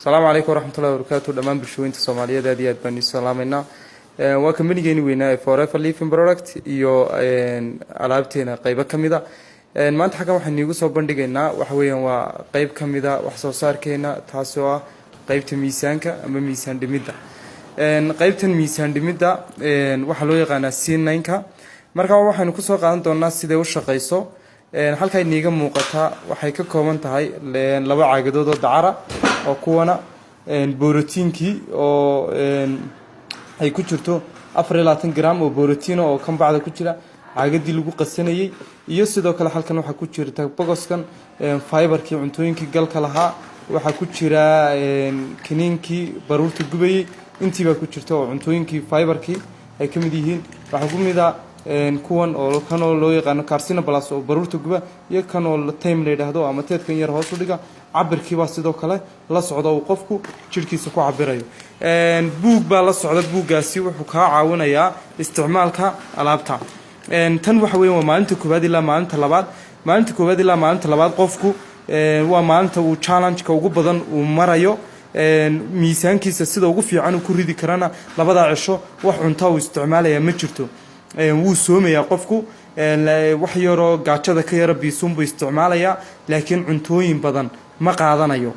السلام عليكم ورحمة الله وبركاته. دمان برشوين الصومالية دادي أدباني سلامنا. وكملي جيني وينا forever living product iyo alaabteena qayb kamida maanta xaga waxaan niigu soo bandhigaynaa waxa weeyaan waa qayb kamida wax soo saarkeena taasoo ah qaybta miisaanka ama miisaan dhimida qaybtan miisaan dhimida waxa loo yaqaanaa C9ka marka waxaan ku soo qaadan doonaa sida uu shaqeyso halka niiga muuqata waxay ka kooban tahay laba caagadood oo dacara oo kuwana borotiinki oo ay ku jirto 24 gram oo borotiin oo kan bacda ku jira caagadii lagu qasanayay iyo sidoo kale halkan waxa ku jirta bogoskan fiberkii cuntooyinkii galka lahaa waxa ku jira kiniinkii baruurta gubayay intii ba ku jirta oo cuntooyinkii fiberkii ay kamid yihiin waxa ku mida kuwan oo kan oo loo yaqaan karsina plus oo baruurta guba iyo kan oo time la yiraahdo ama teedkan yar hoos u dhiga cabirkii baa sidoo kale la socdo oo qofku jirkiisa ku cabirayo buug baa la socda buugaasi wuxuu ka caawinayaa isticmaalka alaabta tan waxa weeyaan waa maalinta koobaad ilaa maalinta labaad qofku waa maalinta uu challenge-ka ugu badan uu marayo miisaankiisa sida ugu fiican uu ku ridi karana labada cisho wax cunto uu isticmaalaya ma jirto wuu soomayaa qofku wax yaro gaajada ka yara biisuunbu isticmaalaya laakiin cuntooyin badan ma qaadanayo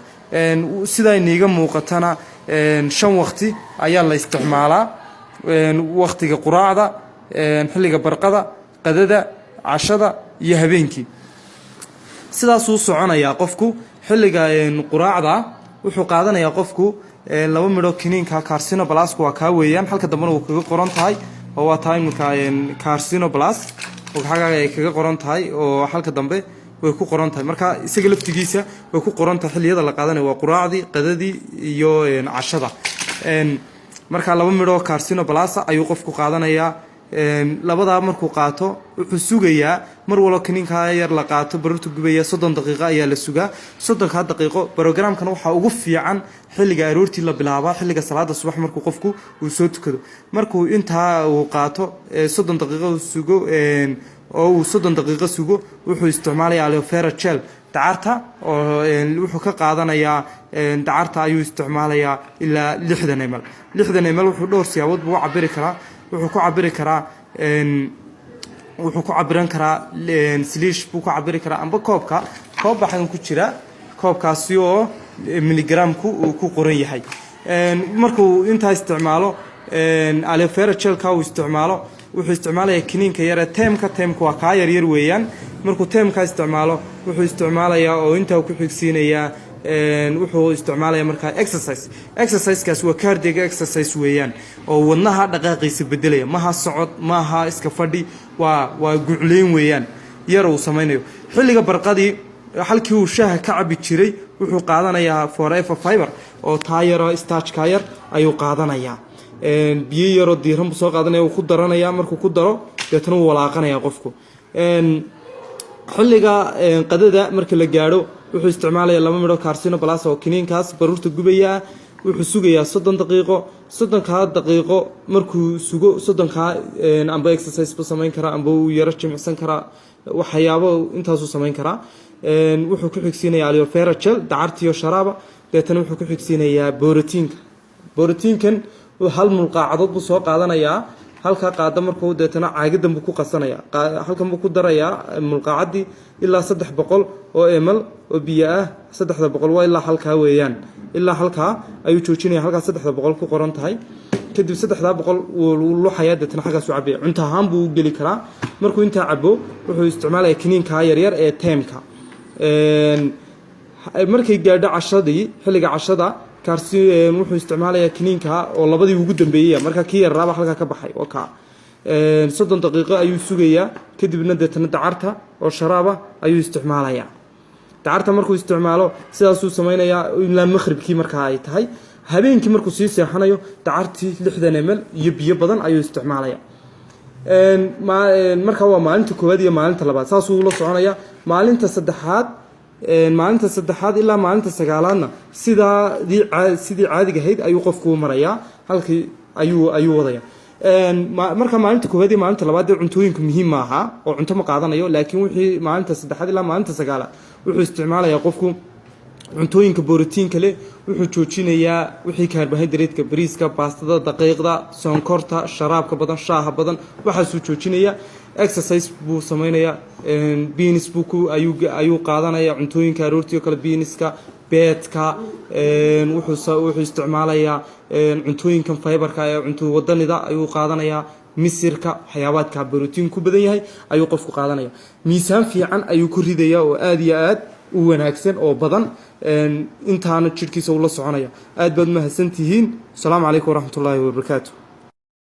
sida iniga muuqatana 5 waqti ayaa la isticmaalaa waqtiga quraacda xilliga barqada qadada cashada iyo habeenkii sidaas uu soconaya qofku xilliga quraacda wuxuu qaadanayaa qofku 2 midho kiniinka karsina plus waa ka weeyaan halka dambana uu kaga qoran tahay oo waa time-ka karsina plus oo xaga ay kaga qoran tahay oo halka dambe way ku qoran tahay marka isaga laftigiisa way ku qoran tahay xilliyada la qaadanayo waa quraacdii qadadii iyo cashada marka 2 midho karsina plus ayuu qofku qaadanayaa labada markuu qaato wuxuu sugayaa mar walo kiniinka yar la qaato baruurta gubaya 30 daqiiqo ayaa la sugaa 30 daqiiqo programkan waxa ugu fiican xilliga aroortii la bilaabo xilliga salaada subax markuu qofku uu soo tukado markuu inta uu qaato 30 daqiiqo sugo oo uu 30 daqiiqo sugo wuxuu isticmaalayaa aloe vera gel dacarta oo wuxuu ka qaadanayaa dacarta ayuu isticmaalayaa ilaa 60 ml wuxuu dhowr siyaabood buu cabiri karaa wuxuu ku cabiran karaa slish buu ku cabiri karaa amba koob baxan ku jira koobkaasi oo miligramku uu ku qoran yahay markuu inta isticmaalo aloe vera gel-ka uu isticmaalo wuxuu isticmaalayaa kiniinka yar teemka waa ka yar weeyaan markuu teemka isticmaalo wuxuu isticmaalayaa oo inta ku xigsiinayaa wuxuu isticmaalayaa marka exercise-kaas waa cardiac exercise weeyaan oo wadnaha dhaqaaqiisa bedelaya maha socod maha iska fadhi waa gucleyn weeyaan yar uu sameeyo xilliga barqadii halkii uu shaaha ka cabi jiray wuxuu qaadanayaa forever fiber oo taayaro starch ka yar ayuu qaadanayaa biyo yaro diiran soo qaadanaya uu ku daranaya markuu ku daro deetana uu walaaqanaya qofku xilliga qadada marka la gaaro wuxuu isticmaalayaa 2 midho karsina plus oo kiniinkaas baruurta gubaya wuxuu sugayaa 30 daqiiqo 30 daqiiqo markuu sugo 30 amba exercise buu sameyn karaa amba uu yara jimicsan karaa waxyaabo intaas uu sameyn karaa wuxuu ku xigsiinayaa aloe vera gel dacartiyo sharaaba deetana wuxuu ku xigsiinayaa borotiinkan hal mulqaacadood buu soo qaadanayaa halka qaada markuu deetana caagadan buu ku qasanaya halkan buu ku darayaa mulqaacadii ilaa 300 oo ml oo biyo ah 300 waa ilaa halka weeyaan ilaa halka ayuu joojinaya halka 300 ku qoran tahay kadib 300 uu luxaya deetana xagaas u cabay cunto ahaan buu geli karaa markuu inta cabo wuxuu isticmaalayaa kiniinka yar ee teemka markay gaadho cashadii xilliga cashada kaarsi wuxuu isticmaalayaa kiniinka oo labadii ugu dambeeyay marka kii yar raaba halka ka baxay oo ka 30 daqiiqo ayuu sugayaa kadibna deetana dacarta oo sharaaba ayuu isticmaalayaa dacarta markuu isticmaalo sidaas uu sameeyaa ilaa maghribkii marka ay tahay habeenkii markuu sii seexanayo dacartii 60 ml iyo biyo badan ayuu isticmaalayaa marka waa maalinta koowaad iyo maalinta labaad saas uu la soconaya maalinta saddexaad ilaa maalinta 9aadna sidii caadiga ahayd ayuu qofku marayaa halkii ayuu wadaya marka maalinta koowaad iyo maalinta labaad cuntooyinku muhiim ma aha oo cunto ma qaadanayo laakiin wixii maalinta saddexaad ilaa maalinta 9aad wuxuu isticmaalayaa qofku cuntooyinka borotiinka leh wuxuu joojinayaa wixii carbohydrate-ka bariiska baastada daqiiqda sonkorta sharaabka badan shaaha badan waxaasuu joojinayaa exercise buu samaynayaa beans buu ayuu qaadanaya cuntooyinka aroortii oo kale beanska beedka wuxuu isticmaalayaa cuntooyinkan fiberka ee cunto wadanida ayuu qaadanayaa misirka waxyaabaadka borotiin ku badan yahay ayuu qofku qaadanaya miisaan fiican ayuu ku ridayaa oo aad iyo aad u wanaagsan oo badan intaana jirkiisa uu la soconaya aad baad mahadsantihiin assalaamu calaykum waraxmatullaahi wabarakaatu